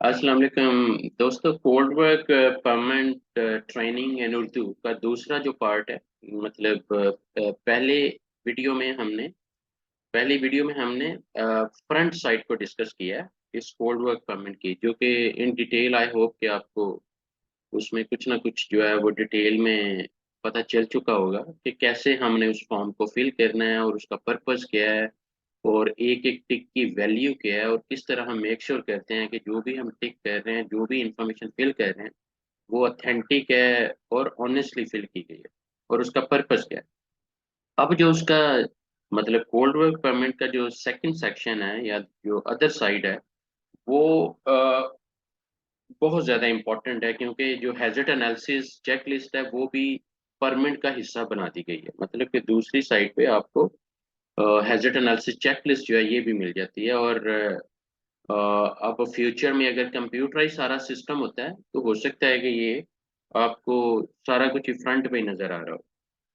अस्सलाम वालेकुम दोस्तों। Code work permanent training in Urdu का दूसरा जो पार्ट है, मतलब पहली वीडियो में हमने फ्रंट साइड को डिस्कस किया है इस कोड वर्क परमानेंट की, जो कि इन डिटेल आई होप कि आपको उसमें कुछ ना कुछ जो है वो डिटेल में पता चल चुका होगा कि कैसे हमने उस फॉर्म को फिल करना है और उसका पर्पस क्या है और एक एक टिक की वैल्यू क्या है और किस तरह हम मेक श्योर करते हैं कि जो भी हम टिक कर रहे हैं, जो भी इंफॉर्मेशन फिल कर रहे हैं, वो ऑथेंटिक है और ऑनेस्टली फिल की गई है और उसका पर्पस क्या है। अब जो उसका मतलब कोल्ड वर्क परमिट का जो सेकंड सेक्शन है या जो अदर साइड है, वो बहुत ज़्यादा इम्पोर्टेंट है, क्योंकि जो हैजर्ड एनालिसिस चेक लिस्ट है वो भी परमिट का हिस्सा बना दी गई है। मतलब कि दूसरी साइड पे आपको हैजर्ड एनालिसिस चेक लिस्ट जो है ये भी मिल जाती है। और अब फ्यूचर में अगर कंप्यूटराइज सारा सिस्टम होता है तो हो सकता है कि ये आपको सारा कुछ फ्रंट पे ही नज़र आ रहा हो।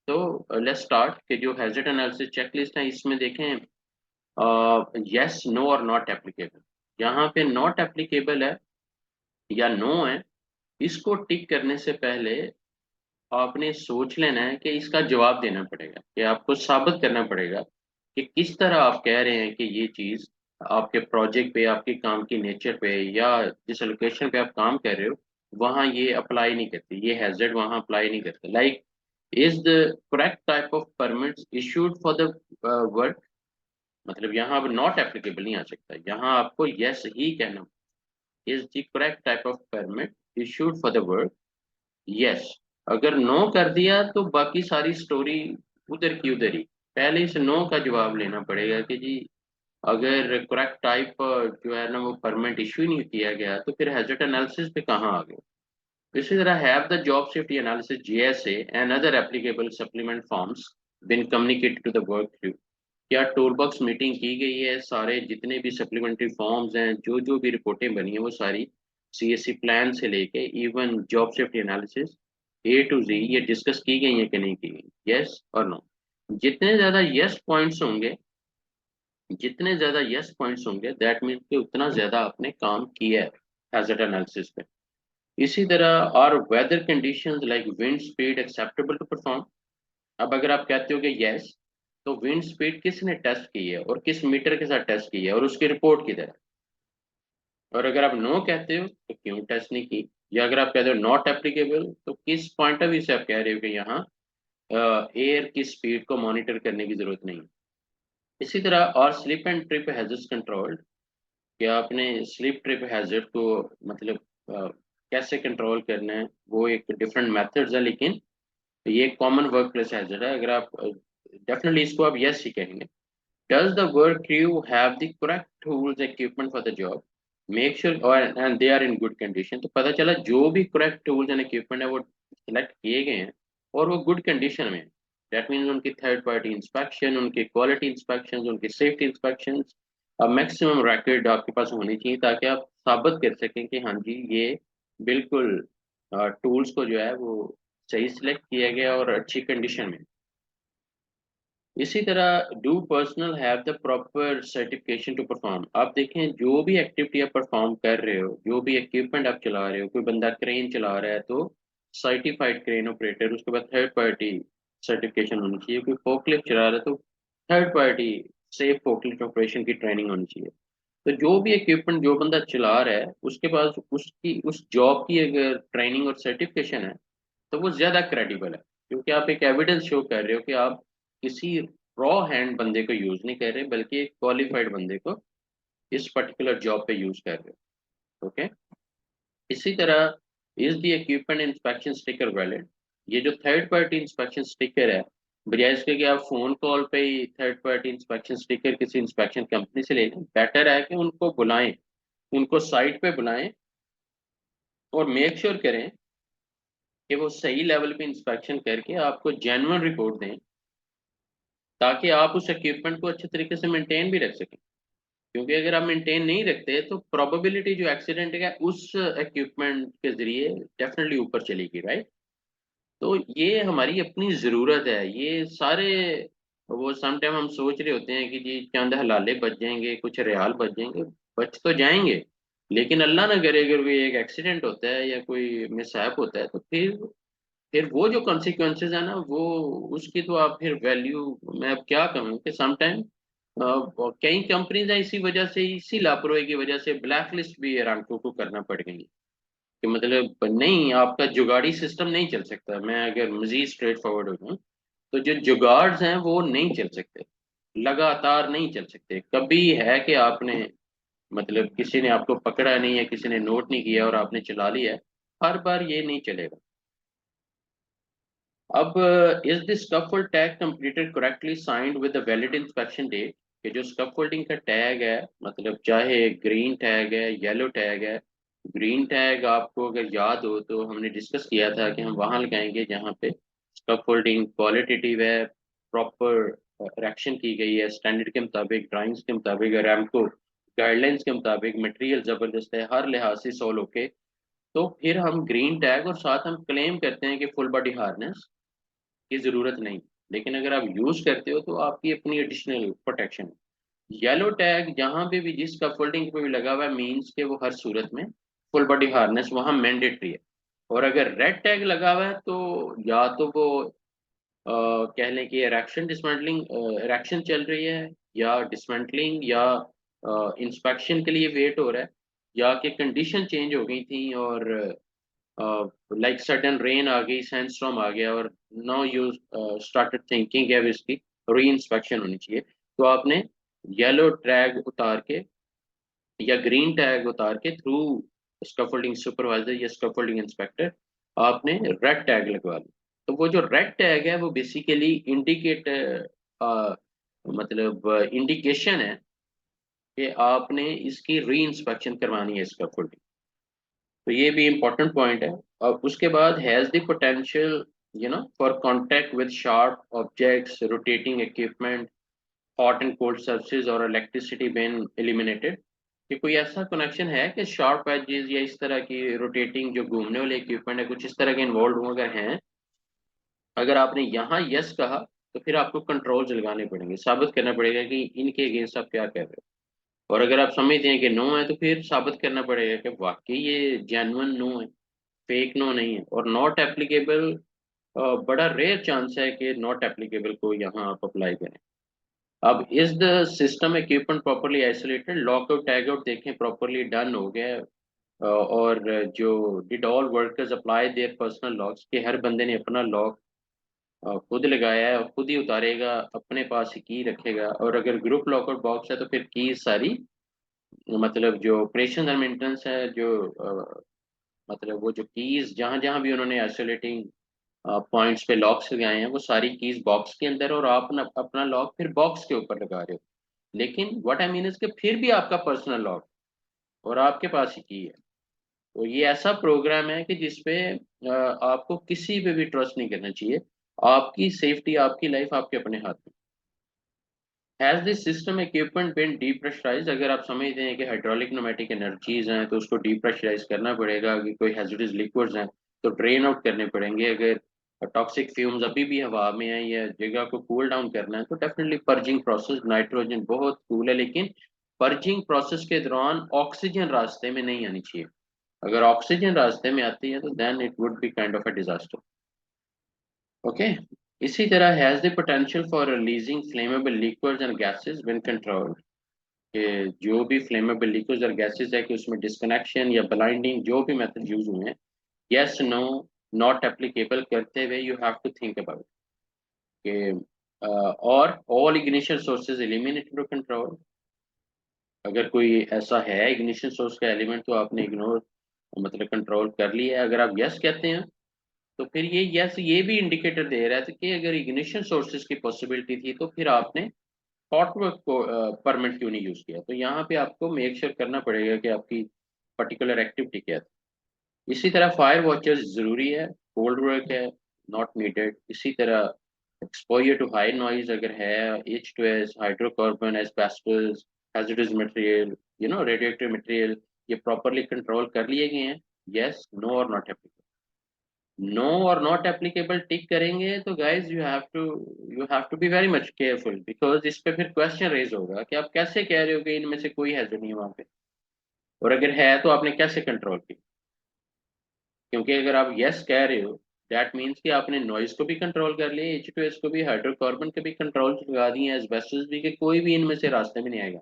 तो लेट्स स्टार्ट कि जो हैजर्ड एनालिसिस चेकलिस्ट है इसमें देखें, यस नो और नॉट एप्लीकेबल। यहाँ पे नॉट एप्लीकेबल है या नो है, इसको टिक करने से पहले आपने सोच लेना है कि इसका जवाब देना पड़ेगा, कि आपको साबित करना पड़ेगा कि किस तरह आप कह रहे हैं कि ये चीज़ आपके प्रोजेक्ट पे, आपके काम की नेचर पे या जिस लोकेशन पे आप काम कर रहे हो वहाँ ये अप्लाई नहीं करती, ये हैजर्ड वहाँ अप्लाई नहीं करते। Like, is the correct type of permits issued for the work. मतलब यहाँ अब नॉट एप्लीकेबल नहीं आ सकता, यहाँ आपको यस ही कहना। Is the correct type of permit issued for the work, yes. अगर नो कर दिया तो बाकी सारी स्टोरी उधर की उधर ही। पहले इस नो का जवाब लेना पड़ेगा कि जी अगर करेक्ट टाइप जो है ना वो परमिट इशू ही नहीं किया गया तो फिर हैजर्ड एनालिसिस पे कहाँ आ गए। इसी तरह have the job safety analysis GSA and other applicable supplement forms been communicated to the work through. क्या टूल बॉक्स मीटिंग की गई है, सारे जितने भी सप्लीमेंट्री फॉर्म्स हैं, जो जो भी रिपोर्टें बनी है वो सारी सीएससी प्लान से लेके even job safety analysis A to G ये डिस्कस की गई है कि नहीं की गई, यस और नो। जितने ज्यादा यस पॉइंट्स होंगे, जितने ज्यादा यस पॉइंट्स होंगे दैट मीन्स कि उतना ज्यादा आपने काम किया है हैजर्ड एनालिसिस पे। इसी तरह और weather conditions like wind speed acceptable to perform. अब अगर आप कहते हो कि यस, तो विंड स्पीड किसने टेस्ट की है और किस मीटर के साथ टेस्ट की है और उसकी रिपोर्ट किधर है। और अगर आप नो कहते हो तो क्यों टेस्ट नहीं की, या अगर आप कहते हो नॉट एप्लीकेबल तो किस पॉइंट ऑफ व्यू से आप कह रहे हो कि यहाँ एयर की स्पीड को मॉनिटर करने की जरूरत नहीं। इसी तरह और slip and trip hazards controlled. क्या आपने स्लिप ट्रिप हैजर्ड को मतलब अ, कैसे कंट्रोल करना है, वो एक डिफरेंट मेथड्स है, लेकिन ये कॉमन वर्क प्लेस हैजर्ड है। अगर आप डेफिनेटली इसको आप यस ही कहेंगे। Does the work crew have the correct tools equipment for the job, make sure और and they are in good condition. तो पता चला जो भी करेक्ट टूल्स एंड इक्विपमेंट है वो सिलेक्ट किए गए हैं और वो गुड कंडीशन में है। दैट मीन्स उनकी थर्ड पार्टी इंस्पेक्शन, उनकी क्वालिटी इंस्पेक्शन, उनकी सेफ्टी इंस्पेक्शन मैक्सिमम रैकेट आपके पास होनी चाहिए, ताकि आप साबित कर सकें कि हाँ जी ये बिल्कुल टूल्स को जो है वो सही सिलेक्ट किया गया और अच्छी कंडीशन में। इसी तरह do personal have the proper certification to perform. आप देखें जो भी एक्टिविटी आप परफॉर्म कर रहे हो, जो भी इक्विपमेंट आप चला रहे हो, कोई बंदा क्रेन चला रहा है तो सर्टिफाइड क्रेन ऑपरेटर, उसके बाद थर्ड पार्टी सर्टिफिकेशन होनी चाहिए। कोई फोकलिफ्ट चला रहा है तो third party safe forklift operation की ट्रेनिंग होनी चाहिए। तो जो भी इक्विपमेंट जो बंदा चला रहा है उसके पास उसकी उस जॉब की अगर ट्रेनिंग और सर्टिफिकेशन है तो वो ज़्यादा क्रेडिबल है, क्योंकि आप एक एविडेंस शो कर रहे हो कि आप किसी रॉ हैंड बंदे को यूज़ नहीं कर रहे बल्कि एक क्वालिफाइड बंदे को इस पर्टिकुलर जॉब पे यूज़ कर रहे हो। ओके। इसी तरह is the equipment inspection sticker valid. ये जो थर्ड पार्टी इंस्पेक्शन स्टिकर है, बजाय इसके कि आप फोन कॉल पे ही थर्ड पार्टी इंस्पेक्शन स्टिकर किसी इंस्पेक्शन कंपनी से ले लें, बेटर है कि उनको बुलाएं, उनको साइट पे बुलाएं और मेक श्योर करें कि वो सही लेवल पे इंस्पेक्शन करके आपको जेन्युइन रिपोर्ट दें, ताकि आप उस इक्विपमेंट को अच्छे तरीके से मेंटेन भी रख सकें। क्योंकि अगर आप मेंटेन नहीं रखते तो प्रोबेबिलिटी जो एक्सीडेंट है उस इक्विपमेंट के जरिए डेफिनेटली ऊपर चलेगी, राइट। तो ये हमारी अपनी ज़रूरत है। ये सारे वो समटाइम हम सोच रहे होते हैं कि जी चंद हलाले बच जाएंगे, कुछ रियाल बच जाएंगे, बच तो जाएंगे, लेकिन अल्लाह ना करे अगर कोई एक एक्सीडेंट होता है या कोई मिसहैप होता है, तो फिर वो जो कॉन्सिक्वेंसेज है ना, वो उसकी तो आप फिर वैल्यू, मैं अब क्या कहूँ कि समटाइम कई कंपनीज हैं इसी वजह से, इसी लापरवाही की वजह से ब्लैक लिस्ट भी अरामको को करना पड़ गई, कि मतलब नहीं, आपका जुगाड़ी सिस्टम नहीं चल सकता। मैं अगर मजीद स्ट्रेट फॉरवर्ड हो जाऊँ, तो जो जुगाड्स हैं वो नहीं चल सकते, लगातार नहीं चल सकते। कभी है कि आपने मतलब किसी ने आपको पकड़ा नहीं है, किसी ने नोट नहीं किया और आपने चला लिया है, हर बार ये नहीं चलेगा। अब is the scaffold tag completed correctly signed with the valid inspection date, कि जो स्कैफोल्डिंग का टैग है, मतलब चाहे ग्रीन टैग है, येलो टैग है। ग्रीन टैग आपको अगर याद हो तो हमने डिस्कस किया था कि हम वहां लगाएंगे जहाँ पे स्कैफोल्डिंग क्वालिटेटिव है, प्रॉपर इरेक्शन की गई है स्टैंडर्ड के मुताबिक, ड्राइंग्स के मुताबिक, रैमको गाइडलाइंस के मुताबिक, मटेरियल जबरदस्त है, हर लिहाज से सॉल ओके, तो फिर हम ग्रीन टैग और साथ हम क्लेम करते हैं कि फुल बॉडी हार्नेस की जरूरत नहीं। लेकिन अगर आप यूज करते हो तो आपकी अपनी एडिशनल प्रोटेक्शन है। येलो टैग जहां पे भी जिसका फोल्डिंग पे भी लगा हुआ है, मीन्स के वो हर सूरत में फुल बॉडी हार्नेस वहां मैंडेटरी है। और अगर रेड टैग लगा हुआ है तो या तो वो कह लें कि इरेक्शन डिसमेंटलिंग, इरेक्शन चल रही है, या डिसमेंटलिंग, या इंस्पेक्शन के लिए वेट हो रहा है, या कि कंडीशन चेंज हो गई थी और लाइक सडन रेन आ गई, सैंडस्टॉर्म आ गया, और नाउ यू स्टार्टेड थिंकिंग है इसकी री इंस्पेक्शन होनी चाहिए, तो आपने येलो टैग उतार के या ग्रीन टैग उतार के थ्रू स्कैफोल्डिंग सुपरवाइजर या स्कैफोल्डिंग इंस्पेक्टर आपने रेड टैग लगवा ली। तो वो जो रेड टैग है वो बेसिकली इंडिकेट, मतलब इंडिकेशन है कि आपने इसकी री इंस्पेक्शन करवानी है स्कैफोल्डिंग। तो ये भी इम्पोर्टेंट पॉइंट है। और उसके बाद has the potential for contact with sharp objects, rotating equipment, hot and cold surfaces और इलेक्ट्रिसिटी बीन एलिमिनेटेड, कि कोई ऐसा कनेक्शन है कि शार्प एजेस या इस तरह की रोटेटिंग जो घूमने वाले इक्विपमेंट है कुछ इस तरह के इन्वॉल्व हो, अगर हैं, अगर आपने यहाँ यस कहा तो फिर आपको कंट्रोल्स लगाने पड़ेंगे, साबित करना पड़ेगा कि इनके अगेंस्ट आप क्या कर रहे हो। और अगर आप समझते हैं कि नो है तो फिर साबित करना पड़ेगा कि वाकई ये जेन्युइन नो है, फेक नो नहीं है। और नॉट एप्लीकेबल, बड़ा रेयर चांस है कि नॉट एप्लीकेबल को यहाँ आप अप्लाई करें। अब is the system equipment properly isolated, lockout tag out देखें प्रॉपरली डन हो गया है। और जो did all workers apply their personal locks, के हर बंदे ने अपना लॉक खुद लगाया है और खुद ही उतारेगा, अपने पास ही की रखेगा। और अगर ग्रुप लॉकआउट बॉक्स है तो फिर की सारी, मतलब जो ऑपरेशन एंड मेंटेनेंस है, जो मतलब वो जो कीज जहां जहां भी उन्होंने आइसोलेटिंग पॉइंट्स पे लॉक्स लगाए हैं वो सारी कीज बॉक्स के अंदर, और आप अपना लॉक फिर बॉक्स के ऊपर लगा रहे हो। लेकिन व्हाट आई मीन इज कि फिर भी आपका पर्सनल लॉक और आपके पास ही की है। तो ये ऐसा प्रोग्राम है कि जिसपे आपको किसी पे भी ट्रस्ट नहीं करना चाहिए। आपकी सेफ्टी, आपकी लाइफ आपके अपने हाथ में। हैज दिस सिस्टम इक्विपमेंट बिन डीप्रेशराइज, अगर आप समझते हैं कि हाइड्रोलिक न्यूमेटिक एनर्जीज हैं तो उसको डीप्रेशराइज करना पड़ेगा, कि कोई हैजर्डस लिक्विड्स हैं तो ड्रेन आउट करने पड़ेंगे। अगर टॉक्सिक फ्यूम्स अभी भी हवा में है या जगह को कूल डाउन करना है तो डेफिनेटली पर्जिंग प्रोसेस, नाइट्रोजन बहुत कूल है, लेकिन पर्जिंग प्रोसेस के दौरान ऑक्सीजन रास्ते में नहीं आनी चाहिए। अगर ऑक्सीजन रास्ते में आती है तो then it would be kind of a disaster. Okay. इसी तरह has the potential for releasing flammable liquids and gases when controlled, कि जो भी फ्लेमेबल लिक्विड्स और गैसेस है कि उसमें डिस्कनेक्शन या ब्लाइंडिंग जो भी मेथड यूज हुए हैं, यस नो नॉट एप्लीकेबल करते हुए you have to think about कि और all ignition sources eliminate to control. अगर कोई ऐसा है इग्निशन सोर्स का एलिमेंट तो आपने इग्नोर, मतलब कंट्रोल कर लिया है। अगर आप यस कहते हैं तो फिर ये यस ये भी इंडिकेटर दे रहा है कि अगर इग्निशन सोर्सेज की पॉसिबिलिटी थी तो फिर आपने हॉट वर्क को परमिट क्यों नहीं यूज किया। तो यहाँ पे आपको मेक श्योर करना पड़ेगा कि आपकी पर्टिकुलर एक्टिविटी क्या थी। इसी तरह फायर वॉचर्स जरूरी है, कोल्ड वर्क है नॉट नीडेड। इसी तरह एक्सपोजर टू हाई नॉइज अगर है, H2S, hydrocarbon, asbestos, hazardous material, radioactive material, ये प्रॉपरली कंट्रोल कर लिए गए हैं। यस, नो और नॉट एप्लीकेबल। नो और नॉट एप्लीकेबल टिक करेंगे तो guys you have to be very much careful, because इस पे फिर क्वेश्चन रेज होगा कि आप कैसे कह रहे हो कि इनमें से कोई हैजर्ड नहीं है वहाँ पे। और अगर है तो आपने कैसे कंट्रोल की? क्योंकि अगर आप यस कह रहे हो, दैट मीन्स कि आपने नॉइज को भी कंट्रोल कर लिया, H2S को भी, हाइड्रोकार्बन के भी कंट्रोल लगा दिए, एस्बेस्टस भी, कि कोई भी इनमें से रास्ते में नहीं आएगा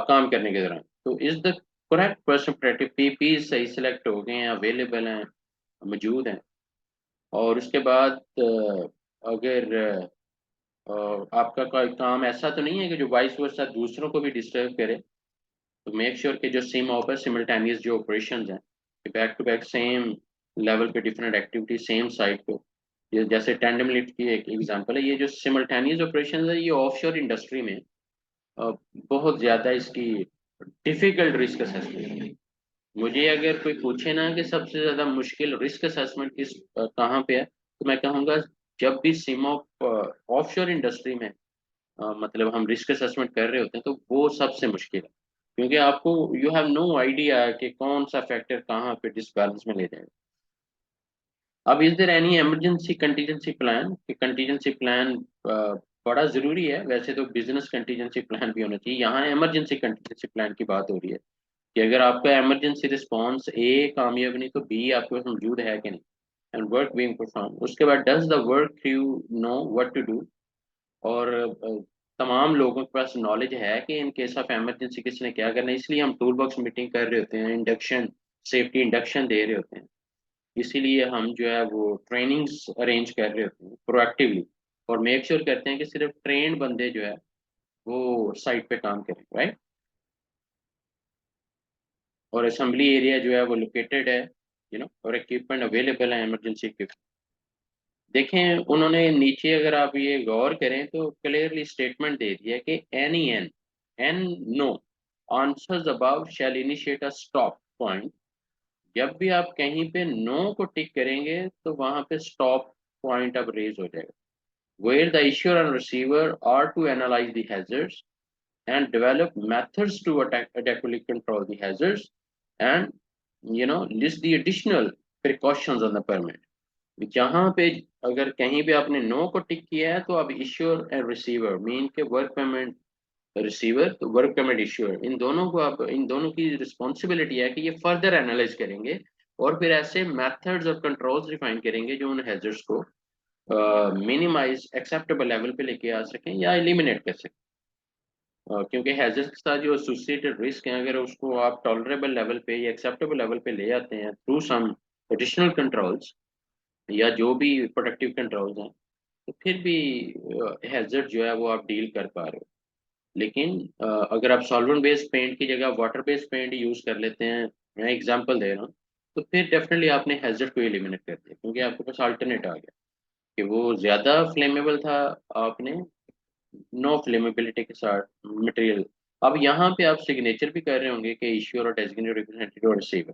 काम करने के दौरान। तो is the correct perspective, PP सही सिलेक्ट हो गए हैं, अवेलेबल हैं, मौजूद हैं। और उसके बाद अगर आपका कोई काम ऐसा तो नहीं है कि जो वाइस वर्सा दूसरों को भी डिस्टर्ब करे, तो मेक श्योर कि जो सिम ऑप है, सिमल्टेनियस जो ऑपरेशंस हैं, back to back same level पे डिफरेंट एक्टिविटी सेम साइट पे। ये जैसे टैंडम लिफ्ट की एक एग्जांपल है, ये जो सिमल्टेनियस ऑपरेशंस है, ये ऑफशोर इंडस्ट्री में अ, बहुत ज़्यादा इसकी डिफिकल्ट रिस्क असेसमेंट है। मुझे अगर कोई पूछे ना कि सबसे ज़्यादा मुश्किल रिस्क असेसमेंट कहाँ पे है, तो मैं कहूँगा जब भी सिम ऑफ ऑफशोर इंडस्ट्री में मतलब हम रिस्क असेसमेंट कर रहे होते हैं, तो वो सबसे मुश्किल है। क्योंकि आपको यू हैव नो आइडिया कि कौन सा फैक्टर कहाँ पे डिसबैलेंस में ले जाएगा। अब is there any emergency contingency plan? कि कंटीजेंसी प्लान बड़ा ज़रूरी है, वैसे तो बिजनेस कंटीजेंसी प्लान भी होना चाहिए, यहाँ इमरजेंसी कंटीजेंसी प्लान की बात हो रही है कि अगर आपका इमरजेंसी रिस्पांस ए कामयाब नहीं तो बी आपके पास मौजूद है कि नहीं, एंड वर्क बीइंग परफॉर्म। उसके बाद does the work crew know what to do? और तमाम लोगों के पास नॉलेज है कि इन केस ऑफ इमरजेंसी किसने क्या करना है। इसलिए हम टूल बॉक्स मीटिंग कर रहे होते हैं, इंडक्शन, सेफ्टी इंडक्शन दे रहे होते हैं। इसीलिए हम जो है वो ट्रेनिंग्स अरेंज कर रहे होते हैं प्रोएक्टिवली, और मेक श्योर करते हैं कि सिर्फ ट्रेंड बंदे जो है वो साइट पे काम करें, राइट। और असेंबली एरिया जो है वो लोकेटेड है, और इक्विपमेंट अवेलेबल है, इमरजेंसी इक्विपमेंट। देखें उन्होंने नीचे, अगर आप ये गौर करें तो क्लियरली स्टेटमेंट दे दिया कि any and no answers about shall initiate a stop point. जब भी आप कहीं पे नो को टिक करेंगे तो वहां पे स्टॉप पॉइंट अब रेज हो जाएगा, where the issuer and receiver are to analyze the hazards and develop methods to adequately control the hazards, and list the additional precautions on the permit। जहाँ पे अगर कहीं भी आपने नो को टिक किया है, तो अब इश्योर एंड रिसीवर मीन के वर्क पेमेंट रिसीवर तो वर्क पेमेंट इश्योर, इन दोनों को, आप इन दोनों की रिस्पॉन्सिबिलिटी है कि ये फर्दर एनालाइज करेंगे और फिर ऐसे मेथड्स और कंट्रोल्स डिफाइन करेंगे जो उन हैजर्ड्स को मिनिमाइज एक्सेप्टेबल लेवल पे लेके आ सकें या एलिमिनेट कर सकें। क्योंकि हैजर्ड्स के साथ जो एसोसिएटेड रिस्क हैं, अगर उसको आप टॉलरेबल लेवल पे या एक्सेप्टेबल लेवल पे ले आते हैं थ्रू सम एडिशनल कंट्रोल्स या जो भी प्रोडक्टिव कंट्रोल्स हैं, तो फिर भी हैजर्ड जो है वो आप डील कर पा रहे हो। लेकिन अगर आप सॉल्वेंट बेस्ड पेंट की जगह वाटर बेस्ड पेंट यूज़ कर लेते हैं, मैं एग्जांपल दे रहा हूँ, तो फिर डेफिनेटली आपने हैजर्ड को एलिमिनेट कर दिया, क्योंकि आपके पास अल्टरनेट आ गया कि वो ज़्यादा फ्लेमेबल था, आपने नो फ्लेमेबिलिटी के साथ मटेरियल। अब यहाँ पे आप सिग्नेचर भी कर रहे होंगे कि इश्यूर और डेजिग्नेटेड रिप्रेजेंटेटिव और रिसीवर,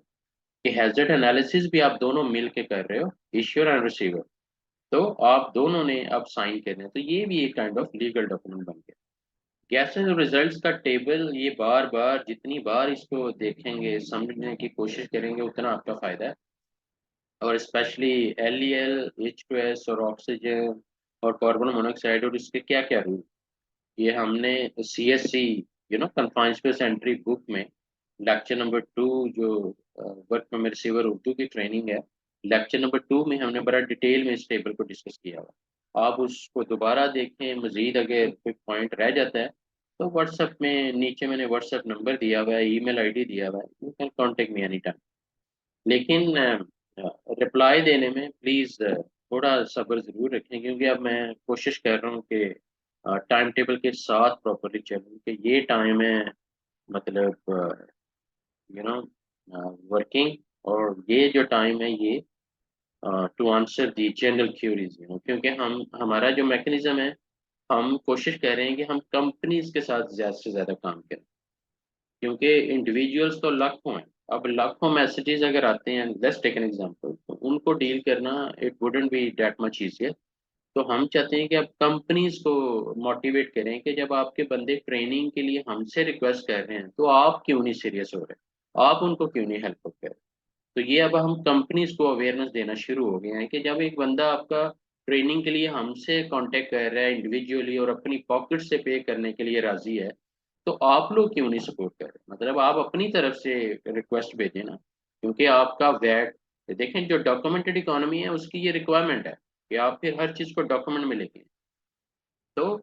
कि हैजर्ड एनालिसिस भी आप दोनों मिल के कर रहे हो, इश्यूर एंड रिसीवर, तो आप दोनों ने अब साइन करने हैं, तो ये भी एक काइंड ऑफ लीगल डॉक्यूमेंट बन गया। गैसेस और रिजल्ट्स का टेबल, ये बार बार जितनी बार इसको देखेंगे समझने की कोशिश करेंगे उतना आपका फायदा है। और स्पेशली LEL, H2S और ऑक्सीजन और कार्बन मोनोऑक्साइड और इसके क्या क्या रूल, ये हमने CSC confined space entry book में लेक्चर नंबर 2, जो वर्क में रिसीवर उर्दू की ट्रेनिंग है, लेक्चर नंबर 2 में हमने बड़ा डिटेल में इस टेबल को डिस्कस किया हुआ। आप उसको दोबारा देखें, मजीद अगर कोई पॉइंट रह जाता है तो व्हाट्सएप में नीचे मैंने व्हाट्सएप नंबर दिया हुआ है, ईमेल आईडी दिया हुआ है, you can contact me any time. लेकिन रिप्लाई देने में प्लीज़ थोड़ा सब्र ज़रूर रखें, क्योंकि अब मैं कोशिश कर रहा हूँ कि टाइम टेबल के साथ प्रॉपर्ली चलूँ, कि ये टाइम है मतलब यू नो वर्किंग, और ये जो टाइम है ये to answer the general queries, क्योंकि हम, हमारा जो मैकेनिज्म है, हम कोशिश कर रहे हैं कि हम कंपनीज के साथ ज़्यादा से ज़्यादा काम करें, क्योंकि इंडिविजुअल्स तो लाखों हैं। अब लाखों मैसेजेस अगर आते हैं, लेट्स टेक एन एग्जांपल, तो उनको डील करना it wouldn't be that much easier. तो हम चाहते हैं कि आप कंपनीज को मोटिवेट करें कि जब आपके बंदे ट्रेनिंग के लिए हमसे रिक्वेस्ट कर रहे हैं, तो आप क्यों नहीं सीरियस हो रहे, आप उनको क्यों नहीं हेल्प कर रहे। तो ये अब हम कंपनीज को अवेयरनेस देना शुरू हो गए हैं कि जब एक बंदा आपका ट्रेनिंग के लिए हमसे कांटेक्ट कर रहा है इंडिविजुअली और अपनी पॉकेट से पे करने के लिए राजी है, तो आप लोग क्यों नहीं सपोर्ट कर रहे? मतलब आप अपनी तरफ से रिक्वेस्ट भेजें ना, क्योंकि आपका वैट, देखें जो डॉक्यूमेंटेड इकोनॉमी है उसकी ये रिक्वायरमेंट है कि आप फिर हर चीज़ को डॉक्यूमेंट में लेके, तो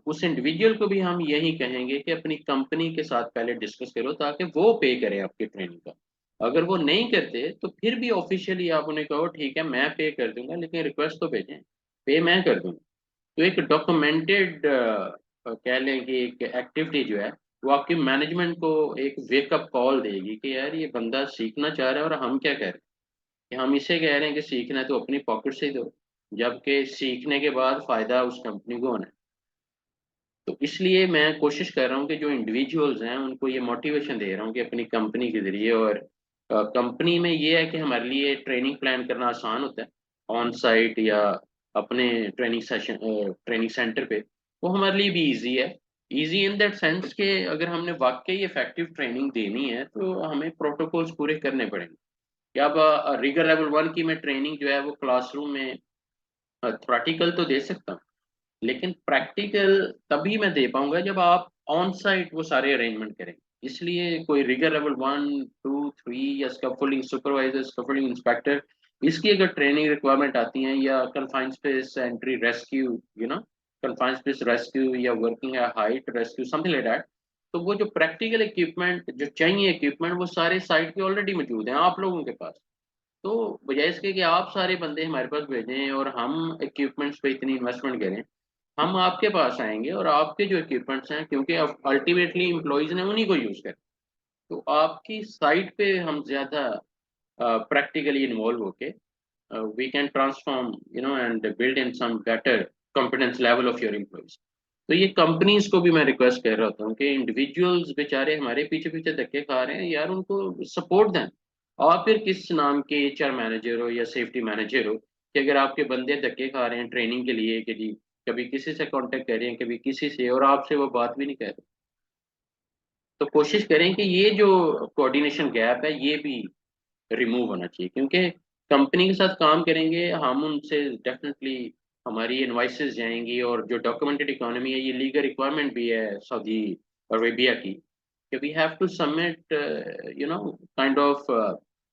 उस इंडिविजुअल को भी हम यही कहेंगे कि अपनी कंपनी के साथ पहले डिस्कस करो ताकि वो पे करें आपकी ट्रेनिंग का। अगर वो नहीं करते तो फिर भी ऑफिशियली आप उन्हें कहो ठीक है मैं पे कर दूंगा, लेकिन रिक्वेस्ट तो भेजें, पे मैं कर दूंगा। तो एक डॉक्यूमेंटेड कह लें कि एक एक्टिविटी जो है वो आपकी मैनेजमेंट को एक वेकअप कॉल देगी कि यार ये बंदा सीखना चाह रहा है और हम क्या कह रहे हैं कि हम इसे कह रहे हैं कि सीखना है तो अपनी पॉकेट से ही दो, जबकि सीखने के बाद फायदा उस कंपनी को होना है। तो इसलिए मैं कोशिश कर रहा हूँ कि जो इंडिविजुअल्स हैं उनको ये मोटिवेशन दे रहा हूँ कि अपनी कंपनी के जरिए, और कंपनी में ये है कि हमारे लिए ट्रेनिंग प्लान करना आसान होता है ऑन साइट या अपने ट्रेनिंग सेशन ट्रेनिंग सेंटर पे, वो हमारे लिए भी इजी है। इजी इन दैट सेंस कि अगर हमने वाकई इफेक्टिव ट्रेनिंग देनी है तो हमें प्रोटोकॉल्स पूरे करने पड़ेंगे। कि अब रिगर लेवल 1 की मैं ट्रेनिंग जो है वो क्लासरूम में प्रैक्टिकल तो दे सकता हूँ, लेकिन प्रैक्टिकल तभी मैं दे पाऊंगा जब आप ऑन साइट वो सारे अरेंजमेंट करें। इसलिए कोई रिगर लेवल 1 2 3 या स्कैफोल्डिंग सुपरवाइजर, स्कैफोल्डिंग इंस्पेक्टर, इसकी अगर ट्रेनिंग रिक्वायरमेंट आती है, या confined space entry rescue, confined space rescue या working height rescue something like that, तो वो जो प्रैक्टिकल इक्विपमेंट जो चाहिए इक्विपमेंट वो सारे साइट पे ऑलरेडी मौजूद हैं आप लोगों के पास। तो बजाय इसके कि आप सारे बंदे हमारे पास भेजें और हम इक्विपमेंट्स पे इतनी इन्वेस्टमेंट करें, हम आपके पास आएंगे और आपके जो इक्विपमेंट्स हैं, क्योंकि अल्टीमेटली एम्प्लॉयज ने उन्हीं को यूज कर, तो आपकी साइट पे हम ज्यादा प्रैक्टिकली इन्वॉल्व होके we can transform and build in some better competence level of your employees. तो ये कंपनीज को भी मैं रिक्वेस्ट कर रहा हूँ कि इंडिविजुअल्स बेचारे हमारे पीछे पीछे धक्के खा रहे हैं यार, उनको सपोर्ट दें। और फिर किस नाम के एचआर मैनेजर हो या सेफ्टी मैनेजर हो कि अगर आपके बंदे धक्के खा रहे हैं ट्रेनिंग के लिए कि जी कभी किसी से कांटेक्ट कर रहे हैं कभी किसी से, और आपसे वो बात भी नहीं कर रहे, तो कोशिश करें कि ये जो कोऑर्डिनेशन गैप है ये भी रिमूव होना चाहिए। क्योंकि कंपनी के साथ काम करेंगे हम उनसे डेफिनेटली हमारी इनवाइसेस जाएंगी, और जो डॉक्यूमेंटेड इकोनॉमी है ये लीगल रिक्वायरमेंट भी है सऊदी अरेबिया की कि we have to submit kind of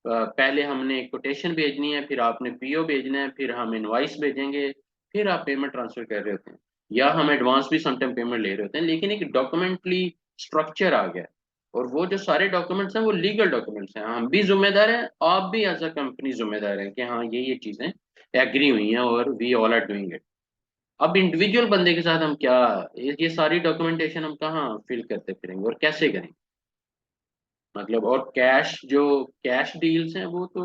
पहले हमने कोटेशन भेजनी है, फिर आपने पीओ भेजना है, फिर हम इनवाइस भेजेंगे, फिर आप पेमेंट ट्रांसफर कर रहे होते हैं, या हम एडवांस भी समटाइम पेमेंट ले रहे होते हैं, लेकिन एक डॉक्यूमेंटली स्ट्रक्चर आ गया है। और वो जो सारे डॉक्यूमेंट्स हैं वो लीगल डॉक्यूमेंट्स हैं, हम भी जिम्मेदार हैं, आप भी एज अ कंपनी जिम्मेदार हैं कि हाँ ये चीजें एग्री हुई हैं और we all are doing it. अब इंडिविजुअल बंदे के साथ हम क्या, ये सारी डॉक्यूमेंटेशन हम कहाँ फिल करते फिरेंगे और कैसे करेंगे? मतलब और कैश डील्स हैं वो तो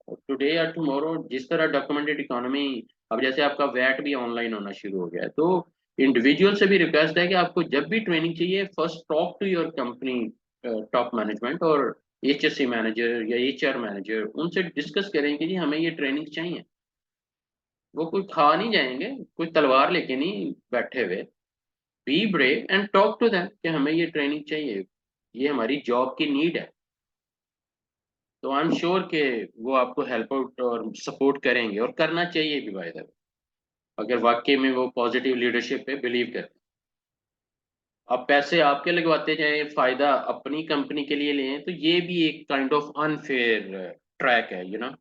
टुडे या टुमारो, जिस तरह डॉक्यूमेंटेड इकोनॉमी, अब जैसे आपका वैट भी ऑनलाइन होना शुरू हो गया है, तो इंडिविजुअल से भी रिक्वेस्ट है कि आपको जब भी ट्रेनिंग चाहिए first talk to your company top management और एचएससी मैनेजर या एचआर मैनेजर, उनसे डिस्कस करें कि जी हमें ये ट्रेनिंग चाहिए। वो कोई खा नहीं जाएंगे, कोई तलवार लेके नहीं बैठे हुए। Be brave and talk to them कि हमें ये ट्रेनिंग चाहिए, ये हमारी जॉब की नीड है। तो आई एम श्योर कि वो आपको हेल्प आउट और सपोर्ट करेंगे, और करना चाहिए भी बाय द वे, अगर वाकई में वो पॉजिटिव लीडरशिप पे बिलीव करते हैं। अब पैसे आपके लगवाते जाएं, फायदा अपनी कंपनी के लिए लें, तो ये भी एक काइंड ऑफ अनफेयर ट्रैक है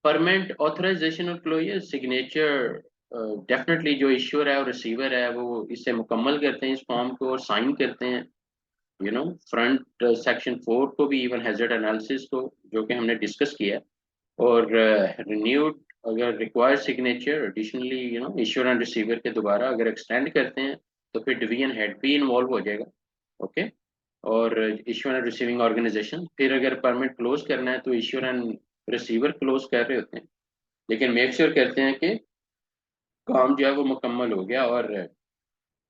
परमानेंट ऑथराइजेशन और क्लोजर सिग्नेचर, डेफिनेटली जो इश्यूर है और रिसीवर है वो इसे मुकम्मल करते हैं इस फॉर्म को और साइन करते हैं। फ्रंट सेक्शन 4 को भी, इवन हैजर्ड एनालिसिस को, जो कि हमने डिस्कस किया है, और रिन्यूड अगर required signature additionally ensure and receiver के दोबारा अगर एक्सटेंड करते हैं तो फिर डिवीजन हेड भी इन्वॉल्व हो जाएगा। ओके। और इश्योर एंड रिसीविंग ऑर्गेनाइजेशन, फिर अगर परमिट क्लोज करना है तो इश्योर एंड रिसीवर क्लोज कर रहे होते हैं, लेकिन मेक श्योर करते हैं कि काम जो है वो मुकम्मल हो गया। और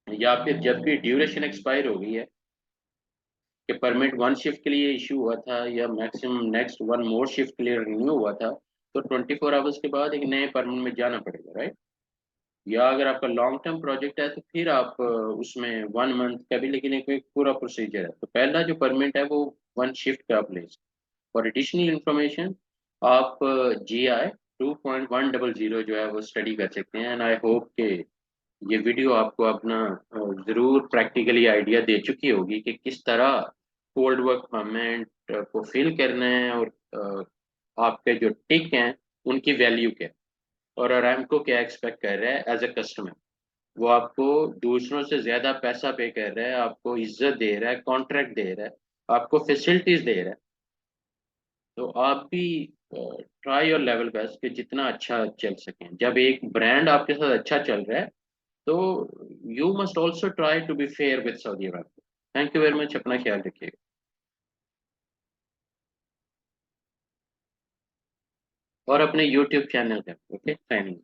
या फिर जब भी ड्यूरेशन एक्सपायर हो गई है कि परमिट 1 शिफ्ट के लिए इशू हुआ था या मैक्सिमम नेक्स्ट 1 मोर शिफ्ट के लिए रिन्यू हुआ था, तो 24 आवर्स के बाद एक नए परमिट में जाना पड़ेगा, राइट? या अगर आपका लॉन्ग टर्म प्रोजेक्ट है तो फिर आप उसमें 1 मंथ का भी, लेकिन एक पूरा प्रोसीजर है। तो पहला जो परमिट है वो 1 शिफ्ट का आप ले। फॉर एडिशनल इंफॉर्मेशन आप GI 2.100 जो है वो स्टडी कर सकते हैं, एंड आई होप के ये वीडियो आपको अपना ज़रूर प्रैक्टिकली आइडिया दे चुकी होगी कि किस तरह कोल्ड वर्क परमिट को फिल करना है, और आपके जो टिक हैं उनकी वैल्यू क्या है, और अरामको क्या एक्सपेक्ट कर रहा है एज अ कस्टमर। वो आपको दूसरों से ज़्यादा पैसा पे कर रहा है, आपको इज्जत दे रहा है, कॉन्ट्रैक्ट दे रहा है, आपको फैसिलिटीज़ दे रहा है। तो आप भी ट्राई योर लेवल बेस्ट कि जितना अच्छा चल सकें। जब एक ब्रांड आपके साथ अच्छा चल रहा है, तो you must also try to be fair with Saudi Arab. Thank you very much, अपना ख्याल रखिएगा। और अपने यूट्यूब चैनल का ओके, साइनिंग